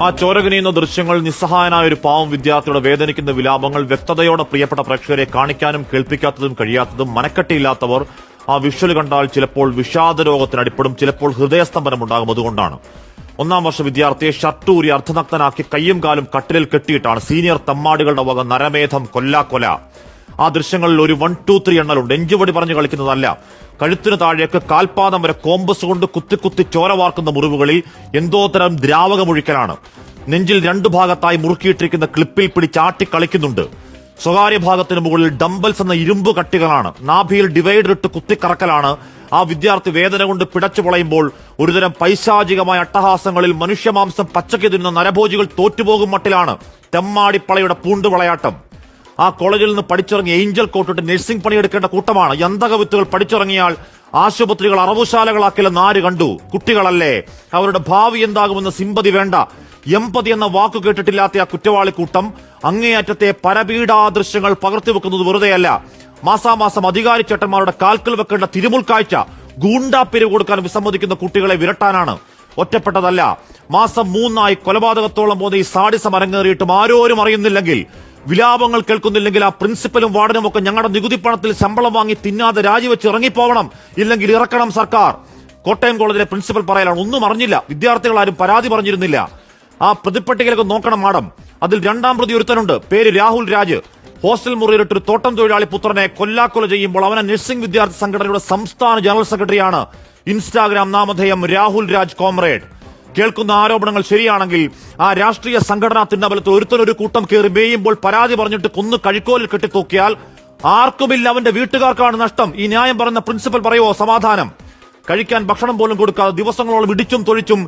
ആ ചോരകനിയുന്ന ദൃശ്യങ്ങൾ നിസ്സഹായനായ ഒരു പാവം വിദ്യാർത്ഥിയുടെ വേദനിക്കുന്ന വിലാപങ്ങൾ വ്യക്തതയോടെ പ്രിയപ്പെട്ട പ്രേക്ഷകരെ കാണിക്കാനും കേൾപ്പിക്കാത്തതും കഴിയാത്തതും മനക്കെട്ടിയില്ലാത്തവർ ആ വിഷ്വൽ കണ്ടാൽ ചിലപ്പോൾ വിഷാദ രോഗത്തിന് അടിപ്പെടും, ചിലപ്പോൾ ഹൃദയസ്തംഭനമുണ്ടാകും. അതുകൊണ്ടാണ് 1ാം വർഷ വിദ്യാർത്ഥിയെ ഷർട്ടൂരി അർദ്ധനഗ്നനാക്കി കയ്യും കാലും കട്ടിലിൽ കെട്ടിയിട്ടാണ് സീനിയർ തമ്മാടികളുടെ വക നരമേധം കൊല്ലാക്കൊല. ആ ദൃശ്യങ്ങളിൽ ഒരു 1, 2, 3 എണ്ണലുണ്ട്. എഞ്ചുപടി പറഞ്ഞു കളിക്കുന്നതല്ല. കഴുത്തിനു താഴേക്ക് കാൽപാദം വരെ കോമ്പസ് കൊണ്ട് കുത്തി ചോര വാർക്കുന്ന മുറിവുകളിൽ എന്തോ തരം ദ്രാവകമൊഴിക്കലാണ്. നെഞ്ചിൽ 2 ഭാഗത്തായി മുറുക്കിയിട്ടിരിക്കുന്ന ക്ലിപ്പിൽ പിടിച്ചാട്ടി കളിക്കുന്നുണ്ട്. സ്വകാര്യ ഭാഗത്തിന് മുകളിൽ ഡംബൽസ് എന്ന ഇരുമ്പ് കട്ടികളാണ്. നാഭിയിൽ ഡിവൈഡർ ഇട്ട് കുത്തിക്കറക്കലാണ്. ആ വിദ്യാർത്ഥി വേദന കൊണ്ട് പിടച്ചു പൊളയുമ്പോൾ ഒരുതരം പൈശാചികമായ അട്ടഹാസങ്ങളിൽ മനുഷ്യമാംസം പച്ചയ്ക്ക് തിന്നുന്ന നരഭോജികൾ തോറ്റുപോകും മട്ടിലാണ് തെമ്മാടിപ്പളയുടെ പൂണ്ടുവിളയാട്ടം. ആ കോളേജിൽ നിന്ന് പഠിച്ചിറങ്ങിയ ഏഞ്ചൽ കോട്ടിട്ട് നഴ്സിംഗ് പണിയെടുക്കേണ്ട കൂട്ടമാണ്. യന്തകവിത്തുകൾ പഠിച്ചിറങ്ങിയാൽ ആശുപത്രികൾ അറവുശാലകളാക്കില്ലെന്ന് ആര് കണ്ടു? കുട്ടികളല്ലേ, അവരുടെ ഭാവി എന്താകുമെന്ന് സിമ്പതി വേണ്ട. എമ്പതി എന്ന വാക്കു കേട്ടിട്ടില്ലാത്ത ആ കുറ്റവാളി കൂട്ടം അങ്ങേയറ്റത്തെ പരപീഡാ ദൃശ്യങ്ങൾ പകർത്തിവെക്കുന്നത് വെറുതെയല്ല. മാസാമാസം അധികാരി ചേട്ടന്മാരുടെ കാൽക്കൽ വെക്കേണ്ട തിരുമുൽക്കാഴ്ച ഗൂണ്ടാപ്പിരിവ് കൊടുക്കാൻ വിസമ്മതിക്കുന്ന കുട്ടികളെ വിരട്ടാനാണ്. ഒറ്റപ്പെട്ടതല്ല, മാസം 3 കൊലപാതകത്തോളം പോകുന്ന ഈ സാഡിസം അരങ്ങേറിയിട്ടും ആരോരും അറിയുന്നില്ലെങ്കിൽ, വിലാപങ്ങൾ കേൾക്കുന്നില്ലെങ്കിൽ, ആ പ്രിൻസിപ്പലും വാർഡനും ഒക്കെ ഞങ്ങളുടെ നികുതി പണത്തിൽ ശമ്പളം വാങ്ങി തിന്നാതെ രാജിവെച്ച് ഇറങ്ങിപ്പോവണം, ഇല്ലെങ്കിൽ ഇറക്കണം സർക്കാർ. കോട്ടയം കോളേജിലെ പ്രിൻസിപ്പൽ പറയലാണ്, ഒന്നും അറിഞ്ഞില്ല, വിദ്യാർത്ഥികളാരും പരാതി പറഞ്ഞിരുന്നില്ല. ആ പ്രതിപ്പട്ടികയിലേക്ക് നോക്കണം മാഡം. അതിൽ 2ാം പ്രതി ഒരുത്തനുണ്ട്, പേര് രാഹുൽ രാജ്. ഹോസ്റ്റൽ മുറിയിലിട്ടൊരു തോട്ടം തൊഴിലാളി പുത്രനെ കൊല്ലാക്കൊല ചെയ്യുമ്പോൾ അവനെ നഴ്സിംഗ് വിദ്യാർത്ഥി സംഘടനയുടെ സംസ്ഥാന ജനറൽ സെക്രട്ടറിയാണ്. ഇൻസ്റ്റാഗ്രാം നാമധേയം രാഹുൽ രാജ് കോമ്രേഡ്. കേൾക്കുന്ന ആരോപണങ്ങൾ ശരിയാണെങ്കിൽ ആ രാഷ്ട്രീയ സംഘടനാ തിണ്ണബലത്തിൽ ഒരുത്തനൊരു കൂട്ടം കയറി മേയുമ്പോൾ പരാതി പറഞ്ഞിട്ട് കൊന്നു കഴുക്കോലിൽ കെട്ടിത്തൂക്കിയാൽ ആർക്കുമില്ല, അവന്റെ വീട്ടുകാർക്കാണ് നഷ്ടം. ഈ ന്യായം പറയുന്ന പ്രിൻസിപ്പൽ പറയുവോ സമാധാനം? കഴിക്കാൻ ഭക്ഷണം പോലും കൊടുക്കാതെ ദിവസങ്ങളോളം ഇടിച്ചും തൊഴിച്ചും